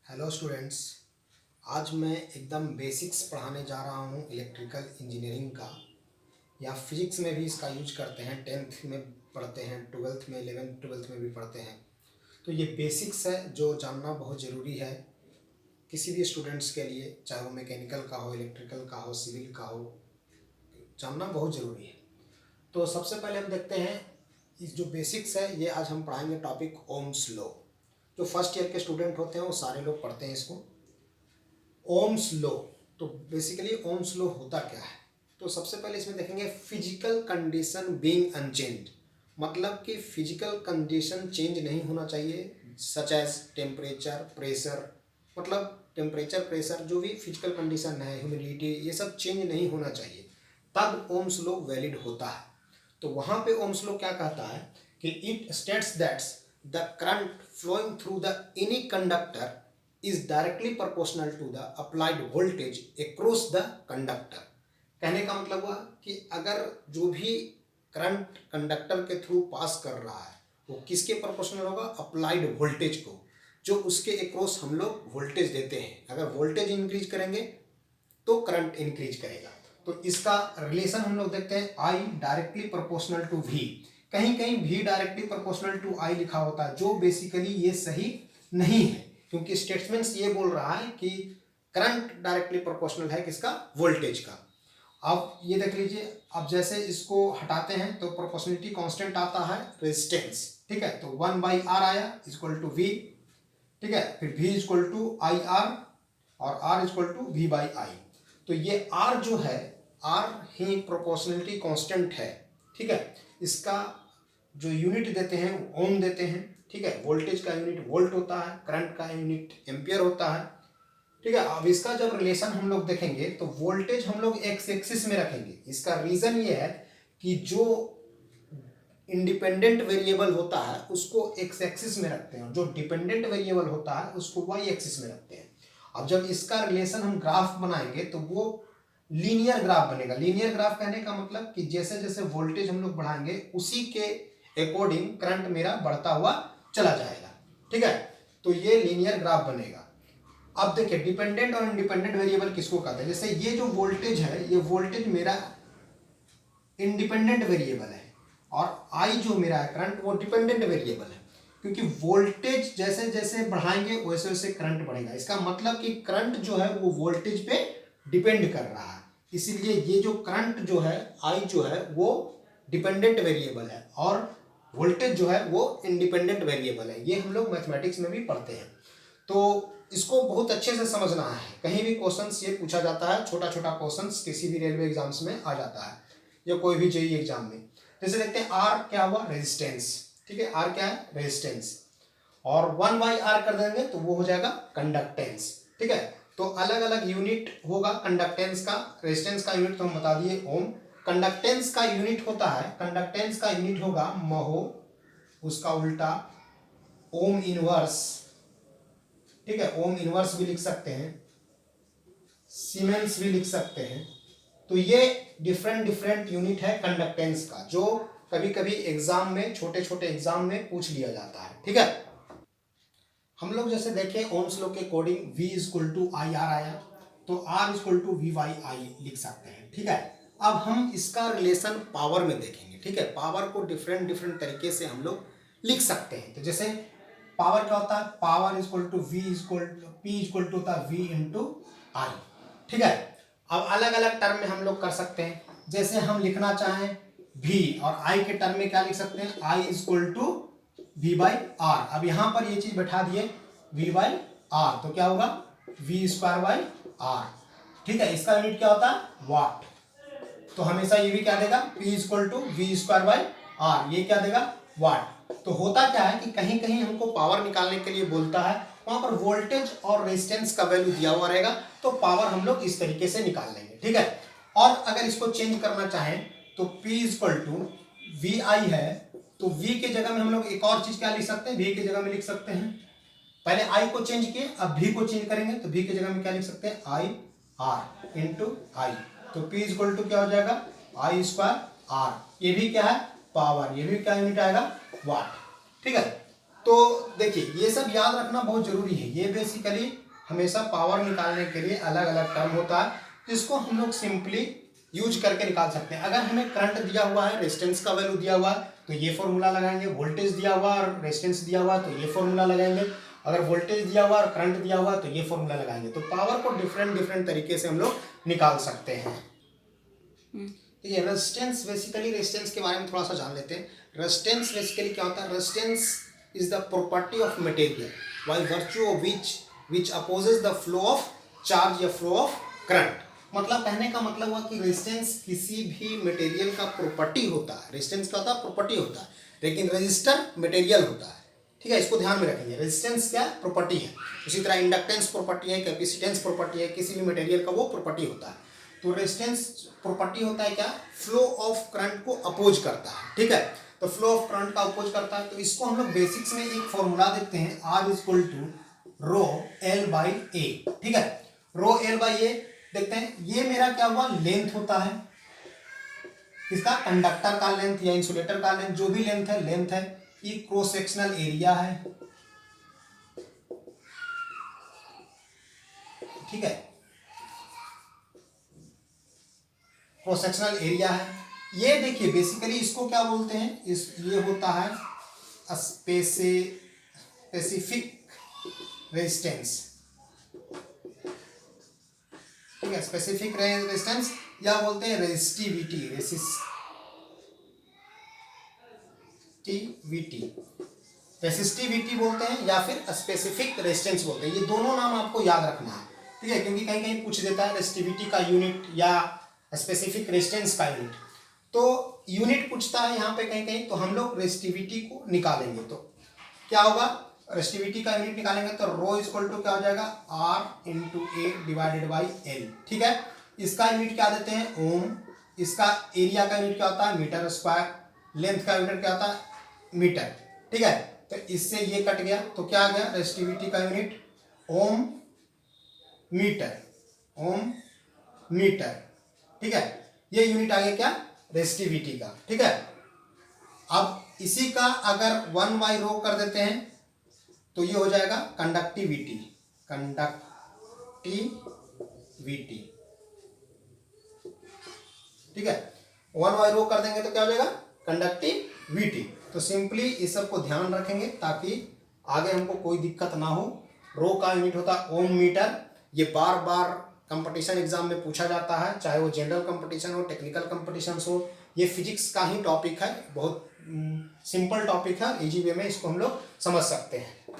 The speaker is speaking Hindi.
Hello students. आज मैं एकदम बेसिक्स पढ़ाने जा रहा हूँ इलेक्ट्रिकल इंजीनियरिंग का, या फिजिक्स में भी इसका यूज करते हैं। 10th में पढ़ते हैं, 12th में, 11th 12th में भी पढ़ते हैं। तो ये बेसिक्स है जो जानना बहुत ज़रूरी है किसी भी स्टूडेंट्स के लिए, चाहे वो मैकेनिकल का हो, इलेक्ट्रिकल का हो, सिविल का हो, जानना बहुत ज़रूरी है। तो सबसे पहले हम देखते हैं इस जो बेसिक्स है, ये आज हम पढ़ाएंगे टॉपिक ओम्स लॉ। जो फर्स्ट ईयर के स्टूडेंट होते हैं वो सारे लोग पढ़ते हैं इसको। ओम्स लॉ, तो बेसिकली ओम्स लॉ होता क्या है? तो सबसे पहले इसमें देखेंगे फिजिकल कंडीशन बीइंग अनचेंज्ड, मतलब कि फिजिकल कंडीशन चेंज नहीं होना चाहिए, सच एज टेम्परेचर, प्रेशर, मतलब टेम्परेचर, प्रेशर, जो भी फिजिकल कंडीशन है, ह्यूमिडिटी, ये सब चेंज नहीं होना चाहिए, तब ओम्स लॉ वैलिड होता है। तो वहाँ पे ओम्स लॉ क्या कहता है कि it states that the current flowing through the any conductor is directly proportional to the applied voltage across the conductor। कहने का मतलब हुआ कि अगर जो भी करंट कंडक्टर के थ्रू पास कर रहा है वो किसके प्रोपोर्शनल होगा? अप्लाइड वोल्टेज को, जो उसके अक्रॉस हम लोग वोल्टेज देते हैं। अगर वोल्टेज इंक्रीज करेंगे तो करंट इंक्रीज करेगा। तो इसका रिलेशन हम लोग देखते हैं, I directly proportional to V। कहीं कहीं V directly proportional to I लिखा होता है, जो बेसिकली ये सही नहीं है, क्योंकि स्टेटमेंट्स ये बोल रहा है कि करंट डायरेक्टली प्रोपोर्शनल है किसका? वोल्टेज का। अब ये देख लीजिए, अब जैसे इसको हटाते हैं तो प्रोपोर्शनलिटी कांस्टेंट आता है रेजिस्टेंस, ठीक है। तो 1/R आया इक्वल टू V, ठीक है। फिर V इक्वल टू IR और R इक्वल टू V/I। तो ये R जो है, R ही प्रोपोर्शनलिटी कांस्टेंट है, ठीक है। इसका जो यूनिट देते हैं वो ओम देते हैं, ठीक है। वोल्टेज का यूनिट वोल्ट होता है, करंट का यूनिट एम्पियर होता है, ठीक है। अब इसका जब रिलेशन हम लोग देखेंगे तो वोल्टेज हम लोग एक्स एक्सिस में रखेंगे। इसका रीजन ये है कि जो इंडिपेंडेंट वेरिएबल होता है उसको एक्स एक्सिस में रखते हैं, जो डिपेंडेंट वेरिएबल होता है उसको वाई एक्सिस में रखते हैं। अब जब इसका रिलेशन हम ग्राफ बनाएंगे तो वो लीनियर ग्राफ बनेगा। लीनियर ग्राफ कहने का मतलब कि जैसे जैसे वोल्टेज हम लोग बढ़ाएंगे उसी के अकॉर्डिंग करंट मेरा बढ़ता हुआ चला जाएगा, ठीक है। तो ये लीनियर ग्राफ बनेगा। अब देखिए, डिपेंडेंट और इंडिपेंडेंट वेरिएबल किसको कहते हैं? जैसे ये जो वोल्टेज है, ये वोल्टेज मेरा इंडिपेंडेंट वेरिएबल है, और आई जो मेरा है करंट, वो डिपेंडेंट वेरिएबल है, क्योंकि वोल्टेज जैसे जैसे बढ़ाएंगे वैसे वैसे करंट बढ़ेगा। इसका मतलब कि करंट जो है वो वोल्टेज पे डिपेंड कर रहा है, इसीलिए ये जो करंट जो है, आई जो है, वो डिपेंडेंट वेरिएबल है और वोल्टेज जो है वो इंडिपेंडेंट वेरिएबल है। ये हम लोग मैथमेटिक्स में भी पढ़ते हैं। तो इसको बहुत अच्छे से समझना है, कहीं भी क्वेश्चंस ये पूछा जाता है, छोटा छोटा क्वेश्चंस किसी भी रेलवे एग्जाम्स में आ जाता है या कोई भी जेईई एग्जाम में। जैसे देखते हैं, आर क्या हुआ? रेजिस्टेंस, ठीक है। आर क्या है? रेजिस्टेंस। और 1/R कर देंगे तो वो हो जाएगा कंडक्टेंस, ठीक है। तो अलग अलग यूनिट होगा कंडक्टेंस का। रेजिस्टेंस का यूनिट तो हम बता दिए ओम। कंडक्टेंस का यूनिट होता है, कंडक्टेंस का यूनिट होगा महो, उसका उल्टा ओम इनवर्स, ठीक है। ओम इनवर्स भी लिख सकते हैं, सीमेंस भी लिख सकते हैं। तो ये डिफरेंट डिफरेंट यूनिट है कंडक्टेंस का, जो कभी कभी एग्जाम में, छोटे छोटे एग्जाम में पूछ लिया जाता है, ठीक है। हम लोग जैसे देखें ओम्स लॉ के according V equal to I R आया, तो R इक्वल टू V/I लिख सकते हैं, ठीक है। अब हम इसका रिलेशन पावर में देखेंगे, ठीक है। पावर को डिफरेंट डिफरेंट तरीके से हम लोग लिख सकते हैं। तो जैसे पावर क्या होता है? Power equal to V equal to P equal to होता है V इंटू आई, ठीक है। अब अलग अलग टर्म में हम लोग कर सकते हैं। जैसे हम लिखना चाहें V और I के टर्म में क्या लिख सकते हैं? I equal to V/R। अब यहां पर ये चीज बैठा दिए V/R, तो क्या होगा? V²/R, ठीक है। इसका यूनिट क्या होता है? वाट। तो हमेशा ये भी क्या देगा? P इक्वल टू V²/R, ये क्या देगा? वाट। तो होता क्या है कि कहीं कहीं हमको पावर निकालने के लिए बोलता है, वहां पर वोल्टेज और रेजिस्टेंस का वैल्यू दिया हुआ रहेगा, तो पावर हम लोग इस तरीके से निकाल लेंगे, ठीक है। और अगर इसको चेंज करना चाहें तो P इक्वल टू VI है, तो V के जगह में हम लोग एक और चीज क्या लिख सकते हैं? V के जगह में लिख सकते हैं, पहले I को चेंज किए, अब V को चेंज करेंगे तो V के जगह में क्या लिख सकते हैं? IR into I। तो P इक्वल टू क्या हो जाएगा? I²R। ये भी क्या है? पावर। ये भी क्या यूनिट आएगा? वाट, ठीक है। तो देखिए ये सब याद रखना बहुत जरूरी है। ये बेसिकली हमेशा पावर निकालने के लिए अलग अलग टर्म होता है, जिसको हम लोग सिंपली यूज करके निकाल सकते हैं। अगर हमें करंट दिया हुआ है, रेजिस्टेंस का वैल्यू दिया हुआ है तो ये फॉर्मूला लगाएंगे, वोल्टेज दिया हुआ और रेजिस्टेंस दिया हुआ तो ये फॉर्मूला लगाएंगे, अगर वोल्टेज दिया हुआ और करंट दिया हुआ तो ये फॉर्मूला लगाएंगे। तो पावर को डिफरेंट तरीके से हम लोग निकाल सकते हैं। ठीक है, रेजिस्टेंस बेसिकली, रेजिस्टेंस के बारे में थोड़ा सा जान लेते हैं। रेजिस्टेंस बेसिकली क्या होता है? Resistance is the property of material by virtue of which opposes the flow of charge या फ्लो ऑफ करंट। मतलब कहने का मतलब हुआ कि रेजिस्टेंस किसी भी मटेरियल का प्रॉपर्टी होता है। रेजिस्टेंस क्या होता है? प्रॉपर्टी होता है, लेकिन रेजिस्टर मटेरियल होता है। ठीक है, इसको ध्यान में रखेंगे। रेजिस्टेंस क्या प्रॉपर्टी है, उसी तरह इंडक्टेंस प्रॉपर्टी है, कैपेसिटेंस प्रॉपर्टी है, किसी भी मटेरियल का वो प्रॉपर्टी होता है। तो रेजिस्टेंस प्रॉपर्टी होता है क्या? फ्लो ऑफ करंट को अपोज करता है। ठीक है, तो फ्लो ऑफ करंट का अपोज करता है। तो इसको हम लोग बेसिक्स में एक फॉर्मूला देखते हैं, R equal to rho L by A. ठीक है, रो एल बाई ए देखते हैं। ये मेरा क्या हुआ? लेंथ होता है इसका, कंडक्टर का लेंथ या इंसुलेटर का लेंथ, जो भी लेंथ है। ये क्रॉस सेक्शनल एरिया है। ठीक है, क्रॉस सेक्शनल एरिया है। ये देखिए बेसिकली इसको क्या बोलते हैं? ये होता है स्पेसिफिक रेजिस्टेंस। ठीक है, स्पेसिफिक रेजिस्टेंस या बोलते हैं रेजिस्टिविटी। रेजिस्टिविटी बोलते हैं या फिर स्पेसिफिक रेजिस्टेंस बोलते हैं। ये दोनों नाम आपको याद रखना है। ठीक है, क्योंकि कहीं कहीं पूछ देता है रेजिस्टिविटी का यूनिट या स्पेसिफिक रेजिस्टेंस का यूनिट। तो यूनिट पूछता है यहाँ पे कहीं कहीं, तो हम लोग रेजिस्टिविटी को निकालेंगे। तो क्या होगा? रेजिस्टिविटी का यूनिट निकालेंगे तो रो इक्वल टू क्या हो जाएगा? R into A divided by L. ठीक है, इसका यूनिट क्या देते हैं? ओम। इसका एरिया का यूनिट क्या होता है? Metre square. लेंथ का यूनिट क्या होता है? मीटर। ठीक है, तो इससे ये कट गया तो क्या आ गया? रेजिस्टिविटी का यूनिट ओम मीटर। ठीक है, ये यूनिट आ गया क्या? रेजिस्टिविटी का। ठीक है, अब इसी का अगर 1 रो कर देते हैं तो ये हो जाएगा कंडक्टिविटी। ठीक है, 1 रो कर देंगे तो क्या हो जाएगा? कंडक्टिविटी। तो सिंपली इस सब को ध्यान रखेंगे ताकि आगे हमको कोई दिक्कत ना हो। रो का यूनिट होता है ओम मीटर। ये बार बार कंपटीशन एग्जाम में पूछा जाता है, चाहे वो जनरल कंपटीशन हो, टेक्निकल कंपटीशन हो। ये फिजिक्स का ही टॉपिक है, बहुत सिंपल टॉपिक है, इजी वे में इसको हम लोग समझ सकते हैं।